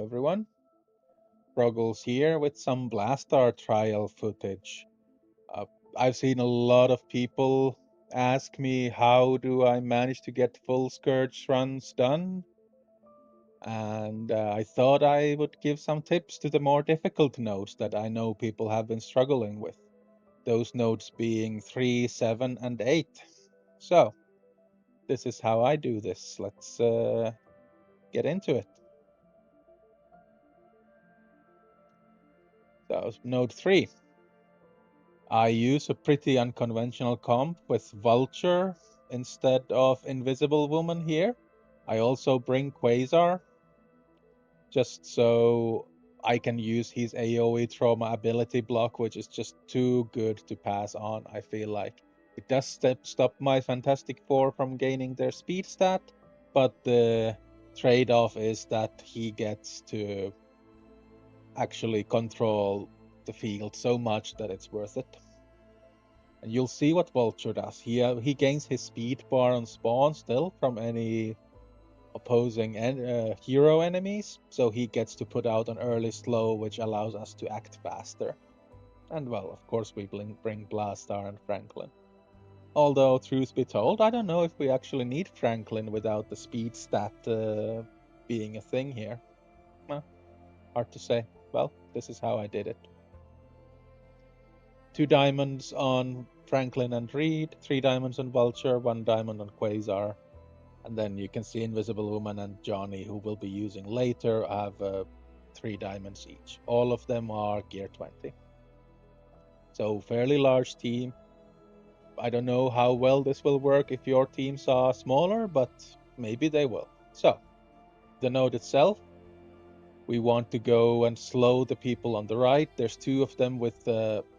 everyone. Ruggles here with some Blastaar trial footage. Uh, I've seen a lot of people ask me how do I manage to get full Scourge runs done, and I thought I would give some tips to the more difficult nodes that I know people have been struggling with. Those nodes being 3, 7, and 8. So, this is how I do this. Let's get into it. So, node 3. I use a pretty unconventional comp with Vulture instead of Invisible Woman here. I also bring Quasar, just so I can use his AoE trauma ability block, which is just too good to pass on, I feel like. It does stop my Fantastic Four from gaining their speed stat, but the trade-off is that he gets to actually control the field so much that it's worth it. And you'll see what Vulture does. He gains his speed bar on spawn still from any opposing hero enemies, so he gets to put out an early slow, which allows us to act faster. And well, of course, we bring Blastaar and Franklin. Although, truth be told, I don't know if we actually need Franklin without the speed stat being a thing here. Well, hard to say. Well, this is how I did it. 2 diamonds on Franklin and Reed, 3 diamonds on Vulture, 1 diamond on Quasar. And then you can see Invisible Woman and Johnny, who we'll be using later, have 3 diamonds each. All of them are gear 20. So fairly large team. I don't know how well this will work if your teams are smaller, but maybe they will. So, the node itself, we want to go and slow the people on the right. There's 2 of them with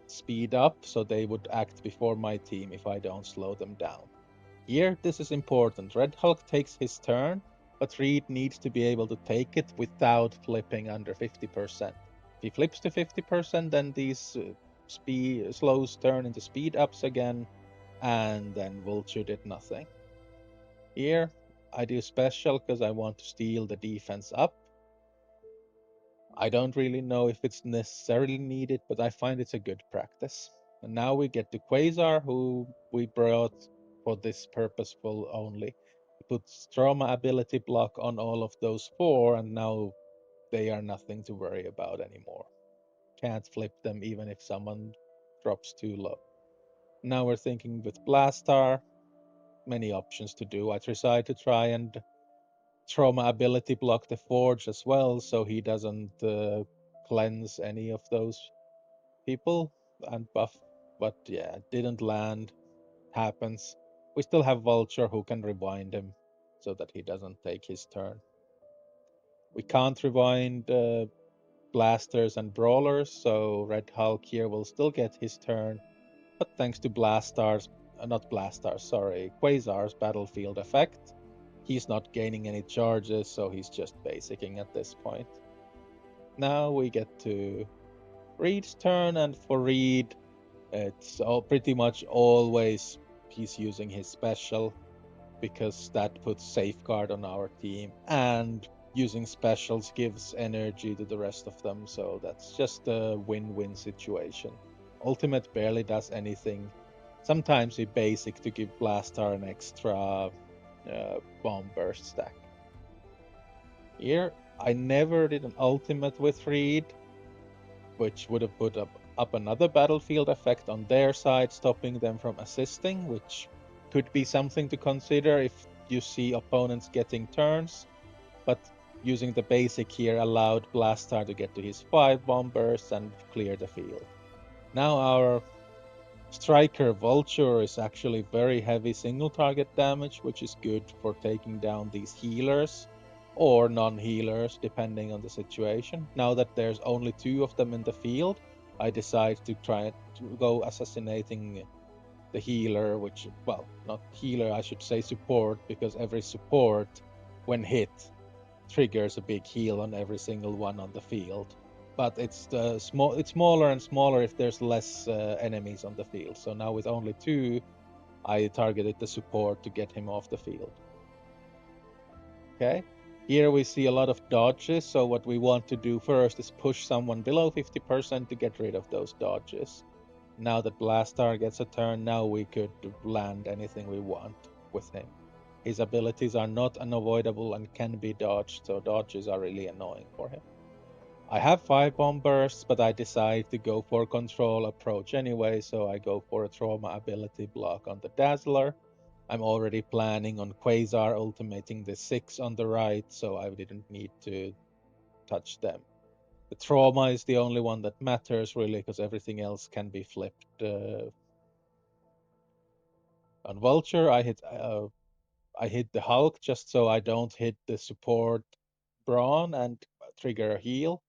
speed up, so they would act before my team if I don't slow them down. Here, this is important. Red Hulk takes his turn, but Reed needs to be able to take it without flipping under 50%. If he flips to 50%, then these slows turn into speed ups again, and then Vulture did nothing. Here, I do special because I want to steal the defense up. I don't really know if it's necessarily needed, but I find it's a good practice. And now we get to Quasar, who we brought for this purposeful only. He puts trauma ability block on all of those 4, and now they are nothing to worry about anymore. Can't flip them even if someone drops too low. Now we're thinking with Blastaar, many options to do. I decided to try and trauma ability block the Forge as well, so he doesn't cleanse any of those people and buff. But yeah, didn't land. Happens. We still have Vulture who can rewind him so that he doesn't take his turn. We can't rewind blasters and brawlers, so Red Hulk here will still get his turn. But thanks to Blastaar's, not Blastaar's, sorry, Quasar's battlefield effect, he's not gaining any charges, so he's just basicing at this point. Now we get to Reed's turn, and for Reed, it's all pretty much always he's using his special because that puts safeguard on our team, and using specials gives energy to the rest of them, so that's just a win-win situation. Ultimate barely does anything. Sometimes we basic to give Blastaar an extra bomb burst stack. Here, I never did an ultimate with Reed, which would have put up another battlefield effect on their side, stopping them from assisting, which could be something to consider if you see opponents getting turns. But using the basic here allowed Blastaar to get to his 5 bomb bursts and clear the field. Now our Striker Vulture is actually very heavy single target damage, which is good for taking down these healers or non-healers, depending on the situation. Now that there's only 2 of them in the field, I decide to try to go assassinating the healer, which, well, not healer, I should say support, because every support, when hit, triggers a big heal on every single one on the field. But it's smaller and smaller if there's less enemies on the field. So now with only 2, I targeted the support to get him off the field. Okay. Here we see a lot of dodges, so what we want to do first is push someone below 50% to get rid of those dodges. Now that Blastaar gets a turn, now we could land anything we want with him. His abilities are not unavoidable and can be dodged, so dodges are really annoying for him. I have 5 bomb bursts, but I decide to go for control approach anyway, so I go for a trauma ability block on the Dazzler. I'm already planning on Quasar ultimating the 6 on the right, so I didn't need to touch them. The trauma is the only one that matters really, because everything else can be flipped. On Vulture, I hit the Hulk just so I don't hit the support Brawn and trigger a heal.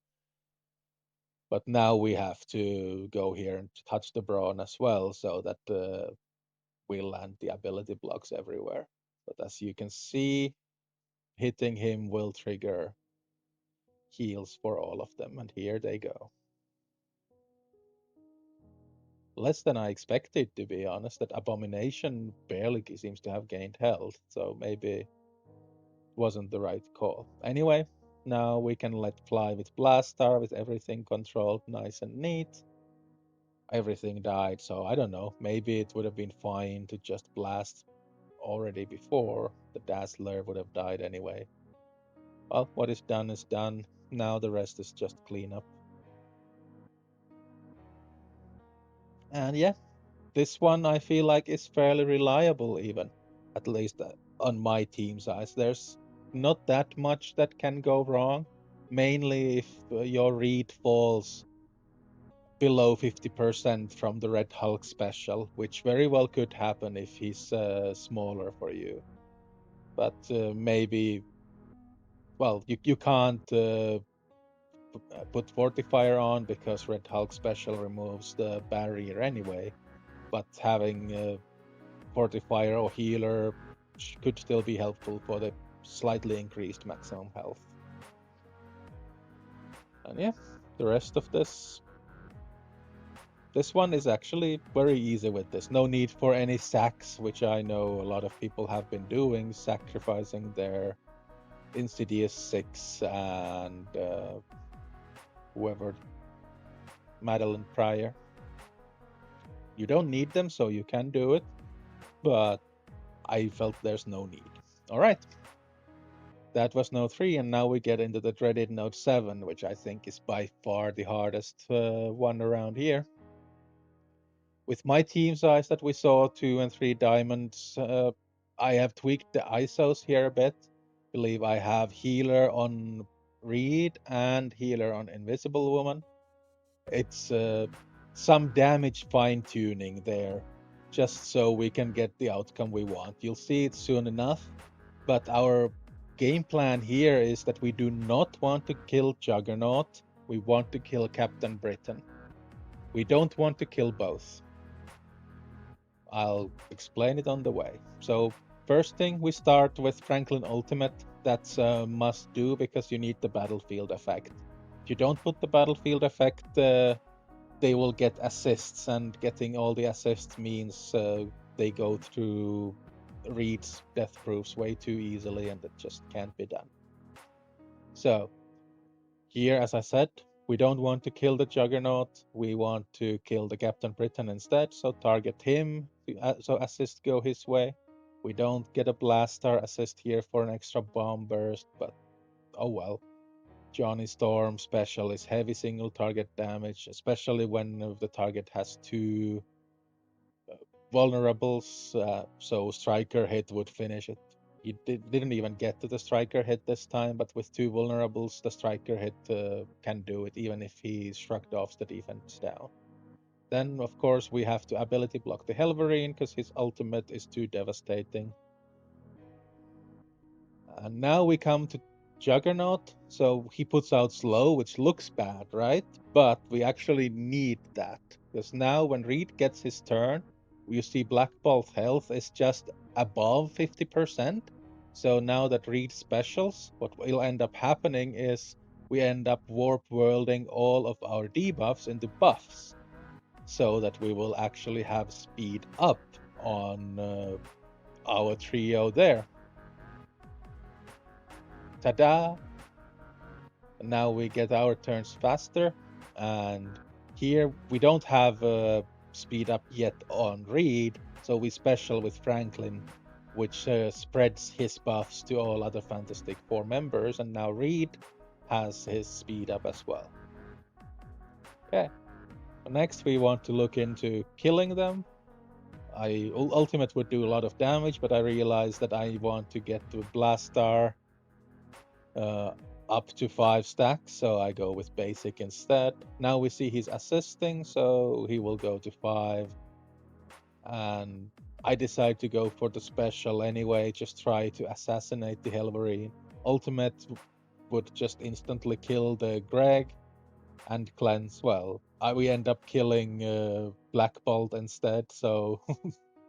But now we have to go here and touch the Brawn as well, so that we land the ability blocks everywhere. But as you can see, hitting him will trigger heals for all of them, and here they go. Less than I expected, to be honest. That Abomination barely seems to have gained health, so maybe it wasn't the right call. Anyway, now we can let fly with Blastaar with everything controlled nice and neat. Everything died, so I don't know. Maybe it would have been fine to just blast already before. The Dazzler would have died anyway. Well, what is done is done. Now the rest is just cleanup. And yeah, this one I feel like is fairly reliable, even at least on my team's eyes. There's not that much that can go wrong, mainly if your read falls below 50% from the Red Hulk special, which very well could happen if he's smaller for you. But maybe, well, you can't put Fortifier on because Red Hulk special removes the barrier anyway. But having Fortifier or Healer could still be helpful for the slightly increased maximum health. And yeah, the rest of this one is actually very easy with this. No need for any sacks, which I know a lot of people have been doing, sacrificing their Insidious 6 and whoever, Madeline Pryor. You don't need them, so you can do it, but I felt there's no need. All right. That was node 3, and now we get into the dreaded node 7, which I think is by far the hardest one around here. With my team size that we saw, 2 and 3 diamonds, I have tweaked the ISOs here a bit. Believe I have healer on Reed and healer on Invisible Woman. It's some damage fine-tuning there, just so we can get the outcome we want. You'll see it soon enough, but our game plan here is that we do not want to kill Juggernaut. We want to kill Captain Britain. We don't want to kill both. I'll explain it on the way. So first thing, we start with Franklin Ultimate. That's a must do because you need the battlefield effect. If you don't put the battlefield effect, they will get assists, and getting all the assists means they go through Reed's death proofs way too easily, and it just can't be done. So here, as I said, we don't want to kill the Juggernaut. We want to kill the Captain Britain instead, so target him, so assist go his way. We don't get a Blastaar assist here for an extra bomb burst, but oh well. Johnny Storm special is heavy single target damage, especially when the target has 2 vulnerables, so striker hit would finish it. He didn't even get to the striker hit this time, but with 2 vulnerables, the striker hit can do it, even if he shrugged off the defense down. Then, of course, we have to ability block the Helverine, because his ultimate is too devastating. And now we come to Juggernaut. So he puts out slow, which looks bad, right? But we actually need that, because now when Reed gets his turn, you see Black Bolt's health is just above 50%. So now that Reed specials, what will end up happening is we end up warp worlding all of our debuffs into buffs, so that we will actually have speed up on our trio there. Ta-da! And now we get our turns faster. And here we don't have speed up yet on Reed, so we special with Franklin, which spreads his buffs to all other Fantastic Four members. And now Reed has his speed up as well. Okay. Next, we want to look into killing them. Ultimate would do a lot of damage, but I realized that I want to get to Blastaar up to 5 stacks, so I go with basic instead. Now we see he's assisting, so he will go to 5. And I decide to go for the special anyway, just try to assassinate the Helverine. Ultimate would just instantly kill the Greg and cleanse. Well, we end up killing Black Bolt instead, so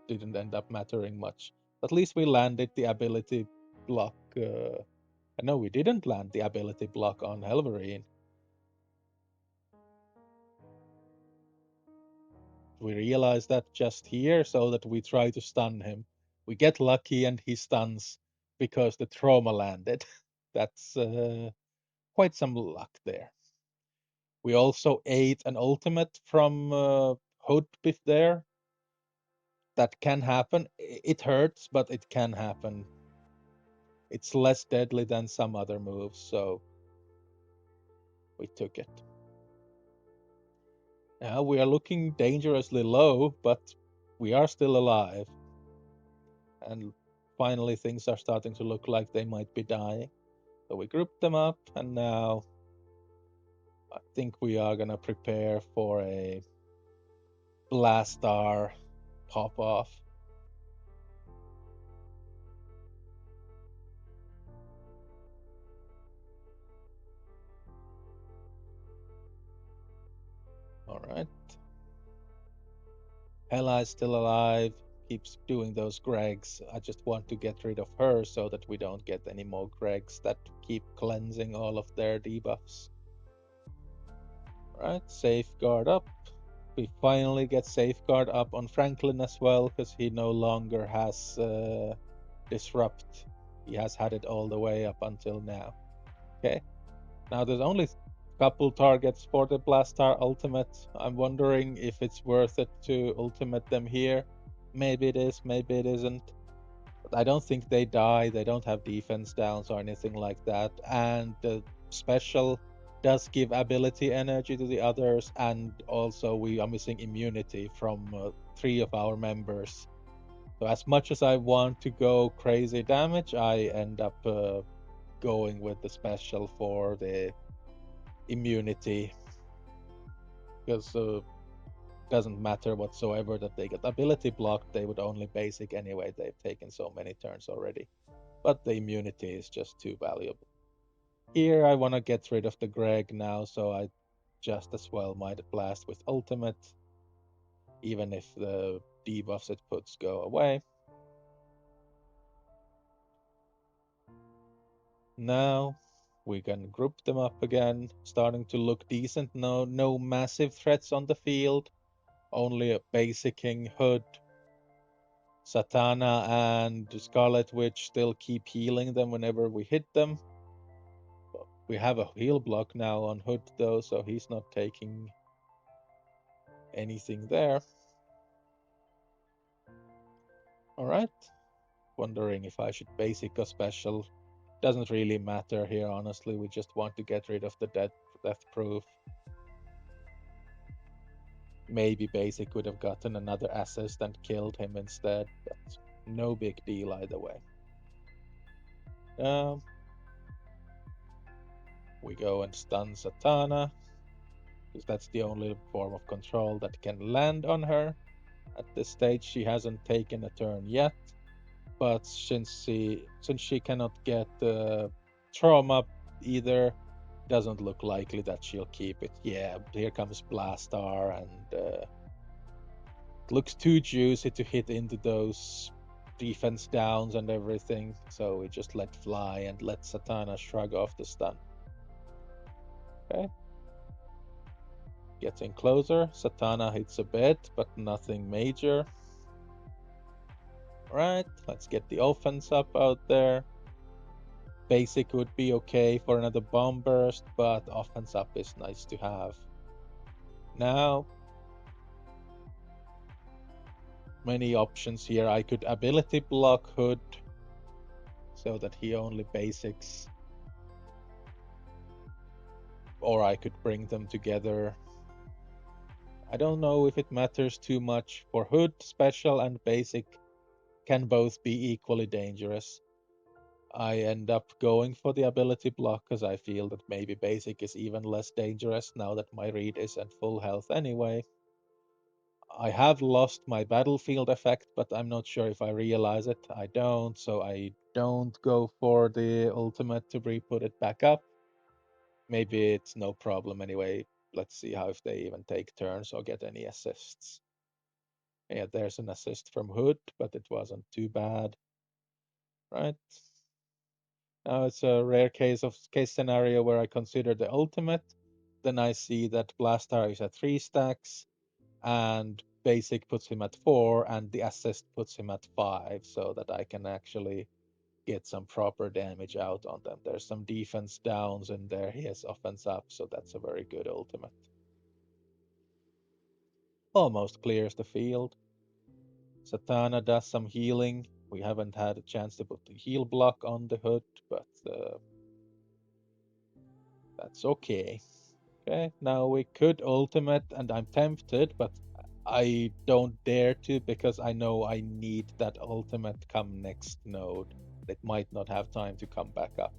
didn't end up mattering much. At least we landed the ability block. No, we didn't land the ability block on Helverine. We realized that just here, so that we try to stun him. We get lucky and he stuns because the trauma landed. That's quite some luck there. We also ate an ultimate from Hood there. That can happen. It hurts, but it can happen. It's less deadly than some other moves, so we took it. Now we are looking dangerously low, but we are still alive. And finally things are starting to look like they might be dying. So we grouped them up, and now I think we are gonna prepare for a Blastaar pop-off. Alright. Hela is still alive, keeps doing those Gregs. I just want to get rid of her so that we don't get any more Gregs that keep cleansing all of their debuffs. Alright, safeguard up. We finally get safeguard up on Franklin as well, because he no longer has disrupt. He has had it all the way up until now. Okay. Now there's only a couple targets for the Blastaar ultimate. I'm wondering if it's worth it to ultimate them here. Maybe it is, maybe it isn't. But I don't think they die. They don't have defense downs or anything like that. And the special does give ability energy to the others, and also we are missing immunity from 3 of our members. So as much as I want to go crazy damage, I end up going with the special for the immunity, because doesn't matter whatsoever that they get ability blocked. They would only basic anyway. They've taken so many turns already, but the immunity is just too valuable. Here I want to get rid of the Greg now, so I just as well might blast with ultimate, even if the debuffs it puts go away. Now we can group them up again, starting to look decent. No massive threats on the field, only a basicing Hood. Satana and Scarlet Witch still keep healing them whenever we hit them. We have a heal block now on Hood though, so he's not taking anything there. Alright. Wondering if I should basic a special. Doesn't really matter here, honestly. We just want to get rid of the death proof. Maybe basic would have gotten another assist and killed him instead, but no big deal either way. We go and stun Satana, because that's the only form of control that can land on her. At this stage, she hasn't taken a turn yet, but since she cannot get trauma either, doesn't look likely that she'll keep it. Yeah, here comes Blastaar, and it looks too juicy to hit into those defense downs and everything, so we just let fly and let Satana shrug off the stun. Okay. Getting closer. Satana hits a bit, but nothing major. Alright, let's get the offense up out there. Basic would be okay for another bomb burst, but offense up is nice to have. Now, many options here. I could ability block Hood so that he only basics, or I could bring them together. I don't know if it matters too much. For Hood, special and basic can both be equally dangerous. I end up going for the ability block because I feel that maybe basic is even less dangerous now that my read is at full health anyway. I have lost my battlefield effect, but I'm not sure if I realize it. I don't, so I don't go for the ultimate to re-put it back up. Maybe it's no problem anyway. Let's see how if they even take turns or get any assists. Yeah, there's an assist from Hood, but it wasn't too bad, right? Now it's a rare case scenario where I consider the ultimate. Then I see that Blastaar is at 3 stacks, and basic puts him at 4, and the assist puts him at 5, so that I can actually get some proper damage out on them. There's some defense downs in there. He has offense up, so that's a very good ultimate. Almost clears the field. Satana does some healing. We haven't had a chance to put the heal block on the Hood, but that's okay. Okay, now we could ultimate, and I'm tempted, but I don't dare to because I know I need that ultimate come next node. It might not have time to come back up.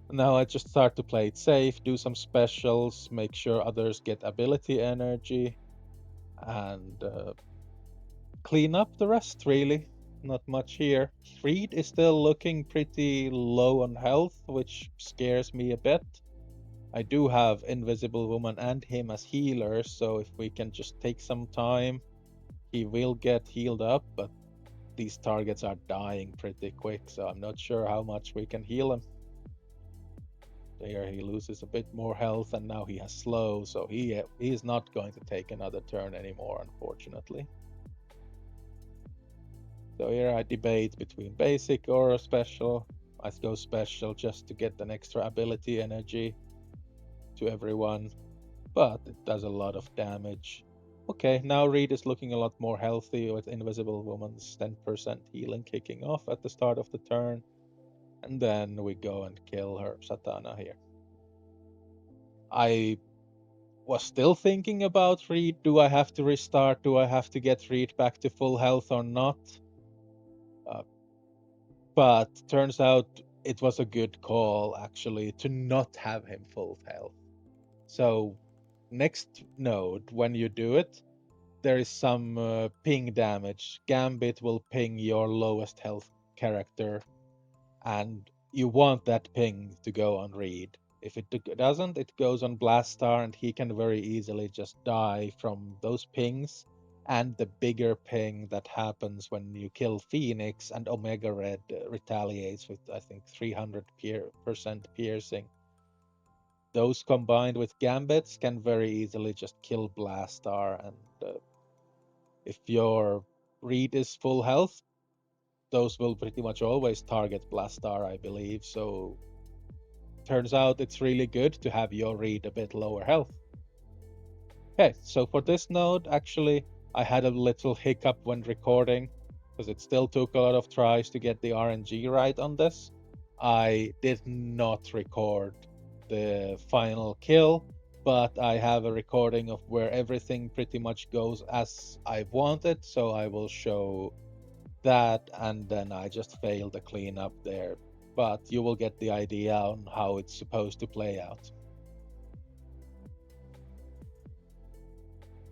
Now I just start to play it safe, do some specials, make sure others get ability energy, and clean up the rest, really. Not much here. Reed is still looking pretty low on health, which scares me a bit. I do have Invisible Woman and him as healers, so if we can just take some time, he will get healed up, but these targets are dying pretty quick, so I'm not sure how much we can heal him. There he loses a bit more health, and now he has slow, so he is not going to take another turn anymore, unfortunately. So here I debate between basic or special. I go special just to get an extra ability energy to everyone, but it does a lot of damage. Okay, now Reed is looking a lot more healthy with Invisible Woman's 10% healing kicking off at the start of the turn. And then we go and kill her Satana here. I was still thinking about Reed. Do I have to restart? Do I have to get Reed back to full health or not? Uh, but turns out it was a good call, actually, to not have him full health. So next node, when you do it, there is some ping damage. Gambit will ping your lowest health character, and you want that ping to go on Reed. If it doesn't, it goes on Blastaar, and he can very easily just die from those pings. And the bigger ping that happens when you kill Phoenix and Omega Red retaliates with, I think, 300% piercing. Those combined with Gambits can very easily just kill Blastaar, and if your Reed is full health, those will pretty much always target Blastaar, I believe. So turns out it's really good to have your Reed a bit lower health. Okay, so for this node, actually, I had a little hiccup when recording because it still took a lot of tries to get the RNG right on this. I did not record the final kill, but I have a recording of where everything pretty much goes as I wanted, so I will show that, and then I just failed the cleanup there. But you will get the idea on how it's supposed to play out.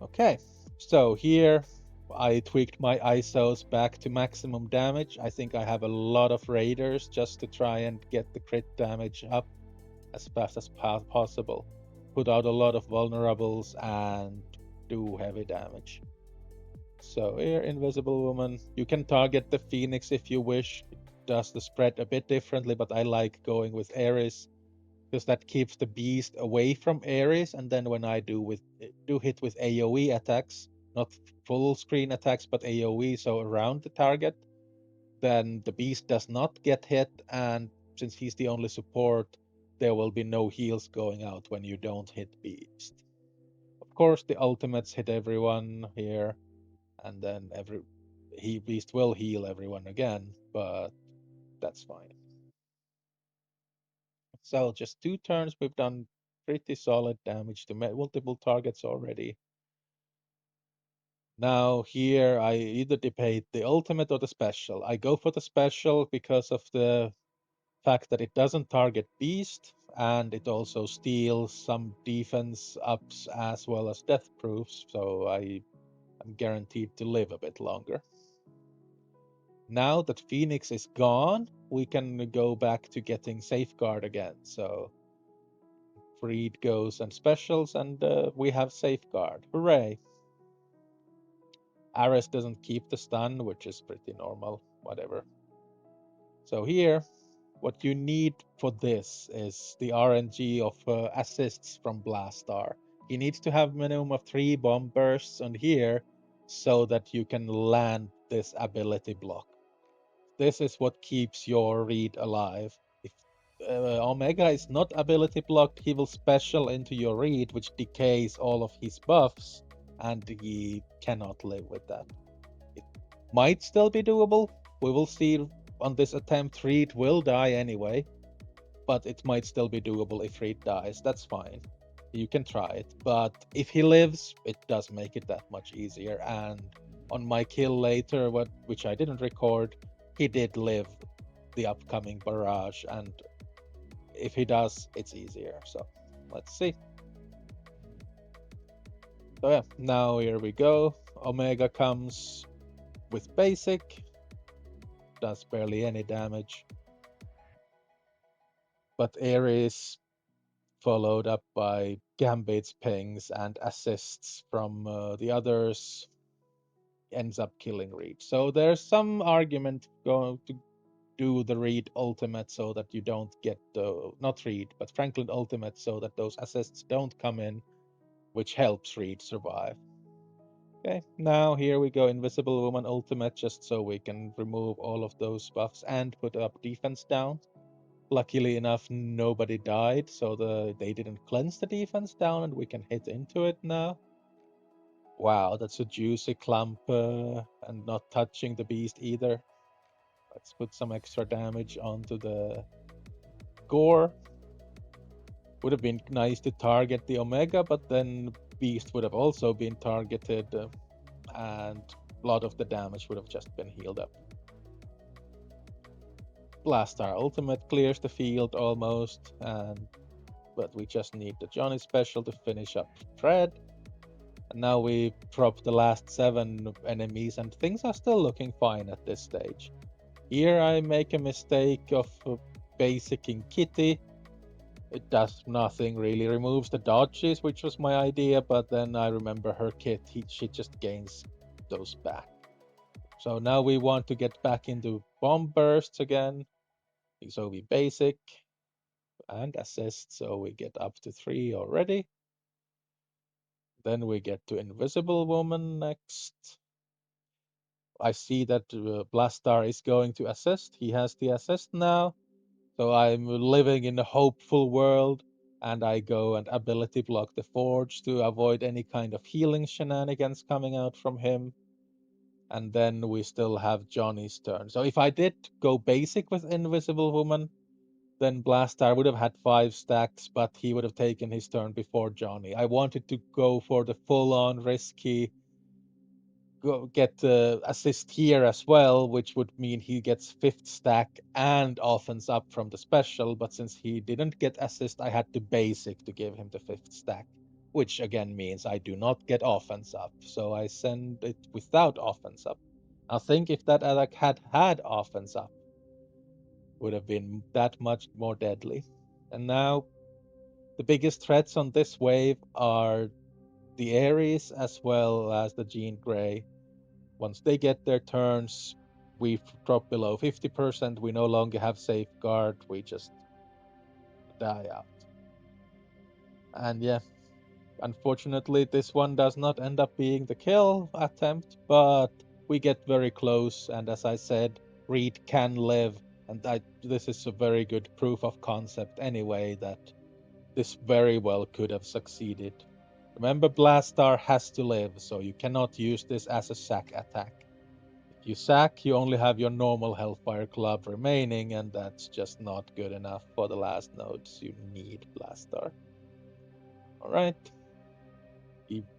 Okay, so here I tweaked my ISOs back to maximum damage. I think I have a lot of raiders just to try and get the crit damage up as fast as possible. Put out a lot of vulnerables and do heavy damage. So here, Invisible Woman, you can target the Phoenix if you wish. It does the spread a bit differently, but I like going with Ares because that keeps the beast away from Ares. And then when I do hit with AoE attacks, not full screen attacks, but AoE, so around the target, then the beast does not get hit, and since he's the only support, there will be no heals going out when you don't hit Beast. Of course, the ultimates hit everyone here, and then Beast will heal everyone again, but that's fine. So just 2 turns, we've done pretty solid damage to multiple targets already. Now here I either debate the ultimate or the special. I go for the special because of the fact that it doesn't target Beast, and it also steals some defense ups as well as death proofs, so I am guaranteed to live a bit longer. Now that Phoenix is gone, we can go back to getting Safeguard again. So Freed goes and specials, and we have Safeguard. Hooray! Ares doesn't keep the stun, which is pretty normal, whatever. So here, what you need for this is the RNG of assists from Blastaar. He needs to have minimum of 3 bomb bursts on here so that you can land this ability block. This is what keeps your read alive. If Omega is not ability blocked, he will special into your read, which decays all of his buffs, and he cannot live with that. It might still be doable. We will see on this attempt. Reed will die anyway, but it might still be doable if Reed dies. That's fine. You can try it. But if he lives, it does make it that much easier. And on my kill later, which I didn't record, he did live the upcoming barrage, and if he does, it's easier. So let's see. So yeah, now here we go. Omega comes with basic, does barely any damage. But Ares, followed up by Gambit's pings and assists from the others, ends up killing Reed. So there's some argument going to do the Reed ultimate so that you don't get not Reed, but Franklin ultimate so that those assists don't come in, which helps Reed survive. Okay, now here we go, Invisible Woman ultimate, just so we can remove all of those buffs and put up defense down. Luckily enough, nobody died, so they didn't cleanse the defense down, and we can hit into it now. Wow, that's a juicy clump, and not touching the beast either. Let's put some extra damage onto the gore. Would have been nice to target the Omega, but then Beast would have also been targeted, and a lot of the damage would have just been healed up. Blastaar ultimate clears the field almost, but we just need the Johnny special to finish up Fred. And now we drop the last 7 enemies, and things are still looking fine at this stage. Here I make a mistake of basicing Kitty. It does nothing really, removes the dodges, which was my idea, but then I remember her kit, she just gains those back. So now we want to get back into bomb bursts again. So we basic and assist, so we get up to 3 already. Then we get to Invisible Woman next. I see that Blastaar is going to assist. He has the assist now. So I'm living in a hopeful world, and I go and ability block the Forge to avoid any kind of healing shenanigans coming out from him. And then we still have Johnny's turn. So if I did go basic with Invisible Woman, then Blastaar would have had 5 stacks, but he would have taken his turn before Johnny. I wanted to go for the full-on risky, get the assist here as well, which would mean he gets 5th stack and offense up from the special, but since he didn't get assist, I had to basic to give him the 5th stack, which again means I do not get offense up, so I send it without offense up. I think if that attack had offense up, would have been that much more deadly. And now the biggest threats on this wave are the Ares as well as the Jean Grey. Once they get their turns, we drop below 50%. We no longer have safeguard. We just die out. And yeah, unfortunately, this one does not end up being the kill attempt, but we get very close. And as I said, Reed can live And this is a very good proof of concept anyway that this very well could have succeeded. Remember, Blastaar has to live, so you cannot use this as a sack attack. If you sack, you only have your normal Hellfire Club remaining, and that's just not good enough for the last nodes. You need Blastaar. Alright.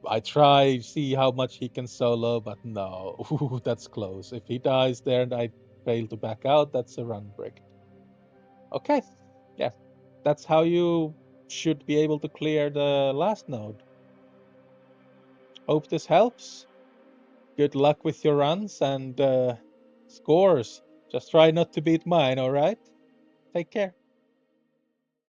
I try, see how much he can solo, but no. Ooh, that's close. If he dies there and I fail to back out, that's a run brick. Okay. Yeah. That's how you should be able to clear the last node. Hope this helps. Good luck with your runs and scores. Just try not to beat mine, alright? Take care.